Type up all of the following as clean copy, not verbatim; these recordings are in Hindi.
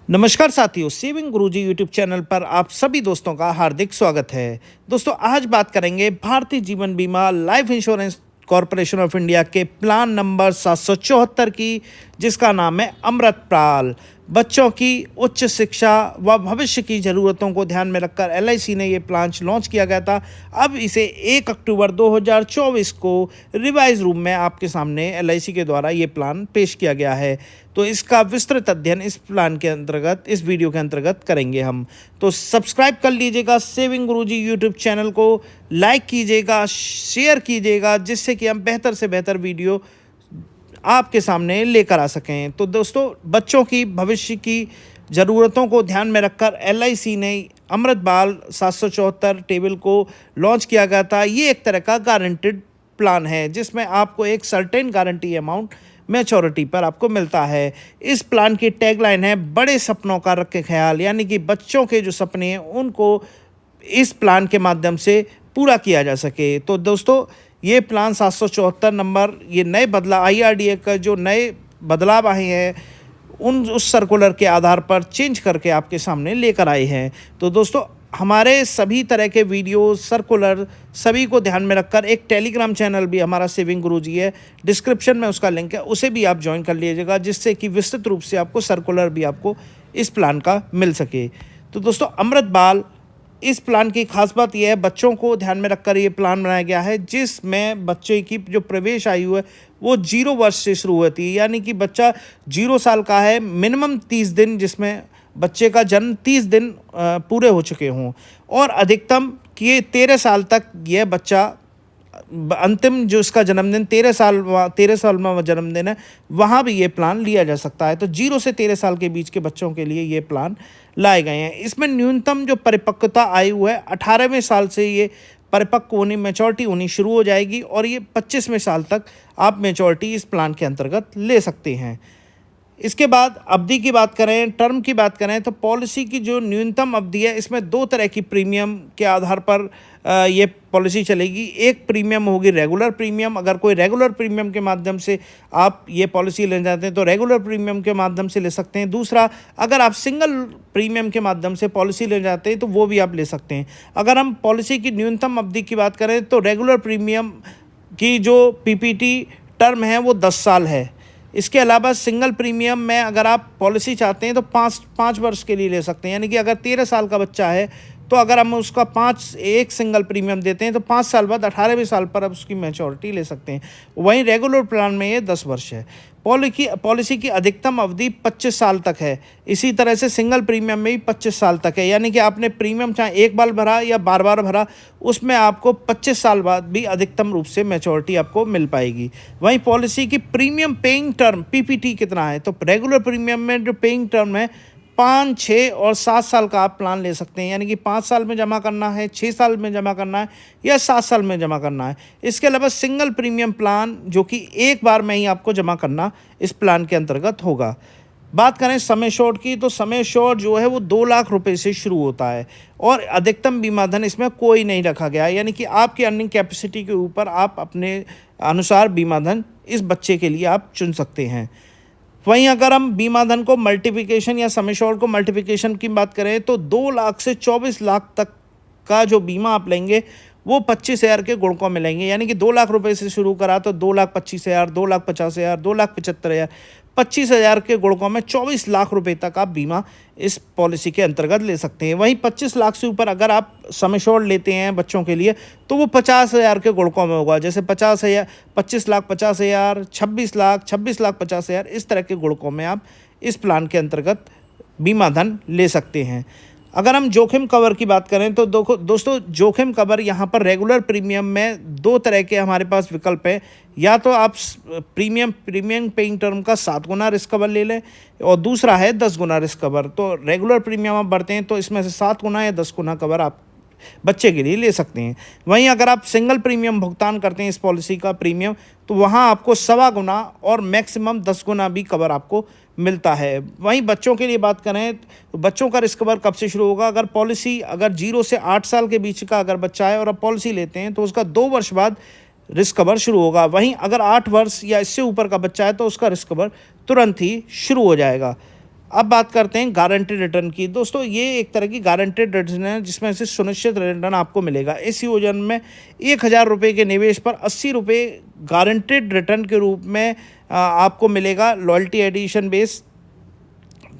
नमस्कार साथियों, सेविंग गुरुजी यूट्यूब चैनल पर आप सभी दोस्तों का हार्दिक स्वागत है। दोस्तों, आज बात करेंगे भारतीय जीवन बीमा life insurance corporation of India के प्लान नंबर 774 की, जिसका नाम है अमृतपाल। बच्चों की उच्च शिक्षा व भविष्य की ज़रूरतों को ध्यान में रखकर एलआईसी ने ये प्लान लॉन्च किया गया था। अब इसे 1 अक्टूबर 2024 को रिवाइज रूप में आपके सामने एलआईसी के द्वारा ये प्लान पेश किया गया है। तो इसका विस्तृत अध्ययन इस प्लान के अंतर्गत, इस वीडियो के अंतर्गत करेंगे हम। तो सब्सक्राइब कर लीजिएगा सेविंग गुरुजी यूट्यूब चैनल को, लाइक कीजिएगा, शेयर कीजिएगा, जिससे कि हम बेहतर से बेहतर वीडियो आपके सामने लेकर आ सकें। तो दोस्तों, बच्चों की भविष्य की ज़रूरतों को ध्यान में रखकर एलआईसी ने अमृतपाल 774 टेबल को लॉन्च किया गया था। ये एक तरह का गारंटेड प्लान है, जिसमें आपको एक सर्टेन गारंटी अमाउंट मैच्योरिटी पर आपको मिलता है। इस प्लान की टैगलाइन है, बड़े सपनों का रखे ख्याल, यानी कि बच्चों के जो सपने हैं उनको इस प्लान के माध्यम से पूरा किया जा सके। तो दोस्तों, ये प्लान 774 नंबर, ये नए बदलाव आईआरडीए का जो नए बदलाव आए हैं उस सर्कुलर के आधार पर चेंज करके आपके सामने लेकर आए हैं। तो दोस्तों, हमारे सभी तरह के वीडियो, सर्कुलर, सभी को ध्यान में रखकर एक टेलीग्राम चैनल भी हमारा सेविंग गुरुजी है, डिस्क्रिप्शन में उसका लिंक है, उसे भी आप ज्वाइन कर लीजिएगा, जिससे कि विस्तृत रूप से आपको सर्कुलर भी आपको इस प्लान का मिल सके। तो दोस्तों, अमृतपाल, इस प्लान की खास बात यह है, बच्चों को ध्यान में रखकर ये प्लान बनाया गया है, जिसमें बच्चे की जो प्रवेश आयु है वो 0 वर्ष से शुरू होती है। यानी कि बच्चा 0 साल का है, मिनिमम 30 दिन, जिसमें बच्चे का जन्म 30 दिन पूरे हो चुके हों, और अधिकतम कि 13 साल तक यह बच्चा, अंतिम जो इसका जन्मदिन 13 साल में जन्मदिन है, वहाँ भी ये प्लान लिया जा सकता है। तो 0 से 13 साल के बीच के बच्चों के लिए ये प्लान लाए गए हैं। इसमें न्यूनतम जो परिपक्वता आयु है 18वें साल से ये परिपक्व होनी, मैच्योरिटी होनी शुरू हो जाएगी, और ये 25वें साल तक आप मैच्योरिटी इस प्लान के अंतर्गत ले सकते हैं। इसके बाद अवधि की बात करें, टर्म की बात करें, तो पॉलिसी की जो न्यूनतम अवधि है, इसमें 2 तरह की प्रीमियम के आधार पर ये पॉलिसी चलेगी। एक प्रीमियम होगी रेगुलर प्रीमियम। अगर कोई रेगुलर प्रीमियम के माध्यम से आप ये पॉलिसी लेना चाहते हैं तो रेगुलर प्रीमियम के माध्यम से ले सकते हैं। दूसरा, अगर आप सिंगल प्रीमियम के माध्यम से पॉलिसी लेना चाहते हैं तो वो भी आप ले सकते हैं। अगर हम पॉलिसी की न्यूनतम अवधि की बात करें तो रेगुलर प्रीमियम की जो पीपीटी टर्म है वो 10 साल है। इसके अलावा सिंगल प्रीमियम में अगर आप पॉलिसी चाहते हैं तो 5 वर्ष के लिए ले सकते हैं। यानी कि अगर 13 साल का बच्चा है तो अगर हम उसका एक सिंगल प्रीमियम देते हैं तो 5 साल बाद 18वें साल पर अब उसकी मैच्योरिटी ले सकते हैं। वहीं रेगुलर प्लान में ये 10 वर्ष है। पॉलिसी की अधिकतम अवधि 25 साल तक है। इसी तरह से सिंगल प्रीमियम में भी 25 साल तक है। यानी कि आपने प्रीमियम चाहे एक बार भरा या बार भरा, उसमें आपको 25 साल बाद भी अधिकतम रूप से मैच्योरिटी आपको मिल पाएगी। वहीं पॉलिसी की प्रीमियम पेइंग टर्म पीपीटी कितना है, तो रेगुलर प्रीमियम में जो पेइंग टर्म है 5, 6 और 7 साल का आप प्लान ले सकते हैं। यानी कि 5 साल में जमा करना है, 6 साल में जमा करना है, या 7 साल में जमा करना है। इसके अलावा सिंगल प्रीमियम प्लान, जो कि एक बार में ही आपको जमा करना इस प्लान के अंतर्गत होगा। बात करें समय शॉर्ट की, तो समय शॉर्ट जो है वो 2 लाख रुपए से शुरू होता है, और अधिकतम बीमा धन इसमें कोई नहीं रखा गया है। यानी कि आपकी अर्निंग कैपेसिटी के ऊपर आप अपने अनुसार बीमा धन इस बच्चे के लिए आप चुन सकते हैं। वहीं अगर हम बीमा धन को मल्टीप्लिकेशन या समय शॉर्ट को मल्टीप्लिकेशन की बात करें तो 2 लाख से 24 लाख तक का जो बीमा आप लेंगे वो 25,000 के गुणकों में लेंगे। यानी कि 2 लाख रुपए से शुरू करा तो 2,25,000, 2,50,000, 2,75,000, 25,000 के गुणकों में 24 लाख रुपए तक आप बीमा इस पॉलिसी के अंतर्गत ले सकते हैं। वहीं 25 लाख से ऊपर अगर आप सम एश्योर्ड लेते हैं बच्चों के लिए तो वो 50,000 के गुणकों में होगा। जैसे 50,000, 25 लाख 50,000, 26 लाख, 26 लाख 50,000, इस तरह के गुणकों में आप इस प्लान के अंतर्गत बीमा धन ले सकते हैं। अगर हम जोखिम कवर की बात करें तो दोस्तों, जोखिम कवर यहाँ पर रेगुलर प्रीमियम में 2 तरह के हमारे पास विकल्प है। या तो आप प्रीमियम पेइंग टर्म का 7 गुना रिस्क कवर ले लें, और दूसरा है 10 गुना रिस्क कवर। तो रेगुलर प्रीमियम आप भरते हैं तो इसमें से 7 गुना या 10 गुना कवर आप बच्चे के लिए ले सकते हैं। वहीं अगर आप सिंगल प्रीमियम भुगतान करते हैं इस पॉलिसी का प्रीमियम, तो वहाँ आपको 1.25 गुना और मैक्सिमम 10 गुना भी कवर आपको मिलता है। वहीं बच्चों के लिए बात करें तो बच्चों का रिस्क कवर कब से शुरू होगा, अगर 0 से 8 साल के बीच का अगर बच्चा है और आप पॉलिसी लेते हैं तो उसका 2 वर्ष बाद रिस्क कवर शुरू होगा। वहीं अगर 8 वर्ष या इससे ऊपर का बच्चा है तो उसका रिस्क कवर तुरंत ही शुरू हो जाएगा। अब बात करते हैं गारंटेड रिटर्न की। दोस्तों ये एक तरह की गारंटेड रिटर्न है जिसमें से सुनिश्चित रिटर्न आपको मिलेगा। इस योजना में 1,000 रुपये के निवेश पर 80 रुपये गारंटेड रिटर्न के रूप में आपको मिलेगा। लॉयल्टी एडिशन बेस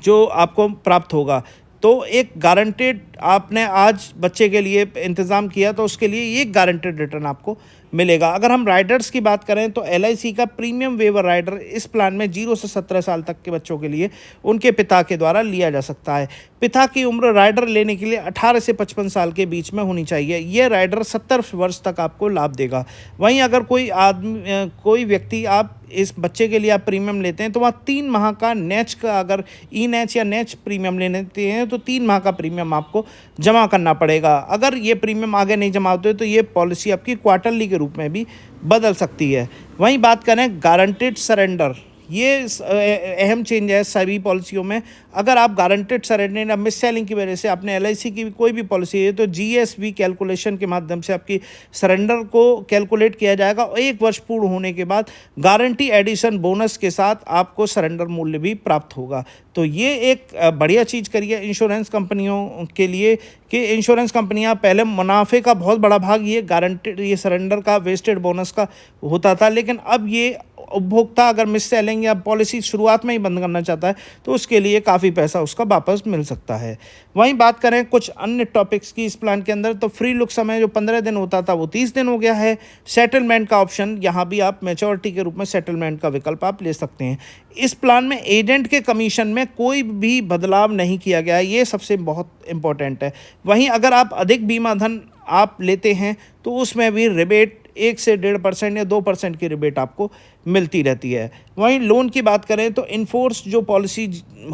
जो आपको प्राप्त होगा, तो एक गारंटेड आपने आज बच्चे के लिए इंतज़ाम किया तो उसके लिए एक गारंटेड रिटर्न आपको मिलेगा। अगर हम राइडर्स की बात करें तो LIC का प्रीमियम वेवर राइडर इस प्लान में 0 से 17 साल तक के बच्चों के लिए उनके पिता के द्वारा लिया जा सकता है। पिता की उम्र राइडर लेने के लिए 18 से 55 साल के बीच में होनी चाहिए। यह राइडर 70 वर्ष तक आपको लाभ देगा। वहीं अगर कोई व्यक्ति आप इस बच्चे के लिए आप प्रीमियम लेते हैं तो वहाँ 3 माह का नैच का, अगर ई-नैच या नैच प्रीमियम लेते हैं तो 3 माह का प्रीमियम आपको जमा करना पड़ेगा। अगर ये प्रीमियम आगे नहीं जमा होते तो ये पॉलिसी आपकी क्वार्टरली के रूप में भी बदल सकती है। वहीं बात करें गारंटेड सरेंडर, ये अहम चेंज है सभी पॉलिसियों में। अगर आप गारंटेड सरेंडर या मिस सेलिंग की वजह से आपने LIC की कोई भी पॉलिसी है तो GSV कैलकुलेशन के माध्यम से आपकी सरेंडर को कैलकुलेट किया जाएगा और 1 वर्ष पूर्ण होने के बाद गारंटी एडिशन बोनस के साथ आपको सरेंडर मूल्य भी प्राप्त होगा। तो ये एक बढ़िया चीज़ करी है इंश्योरेंस कंपनियों के लिए कि इंश्योरेंस कंपनियां पहले मुनाफे का बहुत बड़ा भाग ये सरेंडर का वेस्टेड बोनस का होता था, लेकिन अब ये उपभोक्ता अगर मिस सेलिंग या पॉलिसी शुरुआत में ही बंद करना चाहता है तो उसके लिए काफ़ी पैसा उसका वापस मिल सकता है। वहीं बात करें कुछ अन्य टॉपिक्स की इस प्लान के अंदर, तो फ्री लुक समय जो 15 दिन होता था वो 30 दिन हो गया है। सेटलमेंट का ऑप्शन, यहाँ भी आप मैच्योरिटी के रूप में सेटलमेंट का विकल्प आप ले सकते हैं। इस प्लान में एजेंट के कमीशन में कोई भी बदलाव नहीं किया गया है, ये सबसे बहुत इंपॉर्टेंट है। वहीं अगर आप अधिक बीमा धन आप लेते हैं तो उसमें भी रिबेट 1 से 1.5% या 2% की रिबेट आपको मिलती रहती है। वहीं लोन की बात करें तो इनफोर्स जो पॉलिसी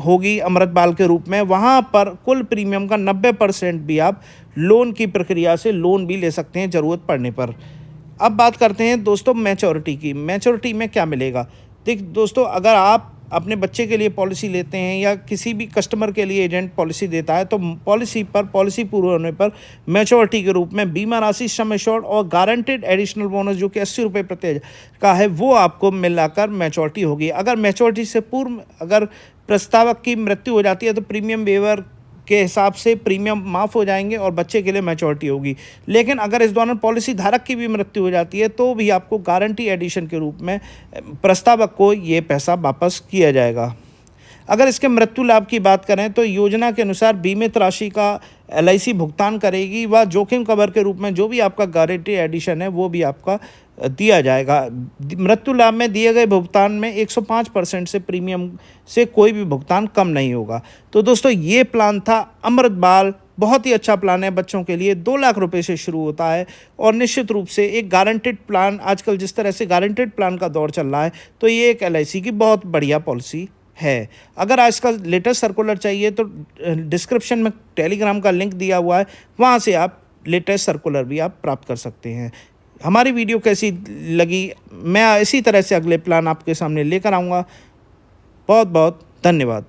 होगी अमृत बाल के रूप में, वहाँ पर कुल प्रीमियम का 90% भी आप लोन की प्रक्रिया से लोन भी ले सकते हैं ज़रूरत पड़ने पर। अब बात करते हैं दोस्तों मैच्योरिटी की। मैच्योरिटी में क्या मिलेगा? दोस्तों अगर आप अपने बच्चे के लिए पॉलिसी लेते हैं या किसी भी कस्टमर के लिए एजेंट पॉलिसी देता है तो पॉलिसी पूरे होने पर मैच्योरिटी के रूप में बीमा राशि, सम एश्योर्ड और गारंटेड एडिशनल बोनस जो कि 80 रुपये प्रति का है वो आपको मिलाकर मैच्योरिटी होगी। अगर मैच्योरिटी से पूर्व अगर प्रस्तावक की मृत्यु हो जाती है तो प्रीमियम वेवर के हिसाब से प्रीमियम माफ़ हो जाएंगे और बच्चे के लिए मैच्योरिटी होगी। लेकिन अगर इस दौरान पॉलिसी धारक की भी मृत्यु हो जाती है तो भी आपको गारंटी एडिशन के रूप में प्रस्तावक को ये पैसा वापस किया जाएगा। अगर इसके मृत्यु लाभ की बात करें तो योजना के अनुसार बीमित राशि का LIC भुगतान करेगी व जोखिम कवर के रूप में जो भी आपका गारंटी एडिशन है वो भी आपका दिया जाएगा। मृत्यु लाभ में दिए गए भुगतान में 105% से प्रीमियम से कोई भी भुगतान कम नहीं होगा। तो दोस्तों ये प्लान था अमृत बाल, बहुत ही अच्छा प्लान है बच्चों के लिए। 2 लाख रुपए से शुरू होता है और निश्चित रूप से एक गारंटेड प्लान, आजकल जिस तरह से गारंटेड प्लान का दौर चल रहा है तो ये एक LIC की बहुत बढ़िया पॉलिसी है। अगर आज का लेटेस्ट सर्कुलर चाहिए तो डिस्क्रिप्शन में टेलीग्राम का लिंक दिया हुआ है, वहाँ से आप लेटेस्ट सर्कुलर भी आप प्राप्त कर सकते हैं। हमारी वीडियो कैसी लगी, मैं इसी तरह से अगले प्लान आपके सामने लेकर आऊँगा। बहुत बहुत धन्यवाद।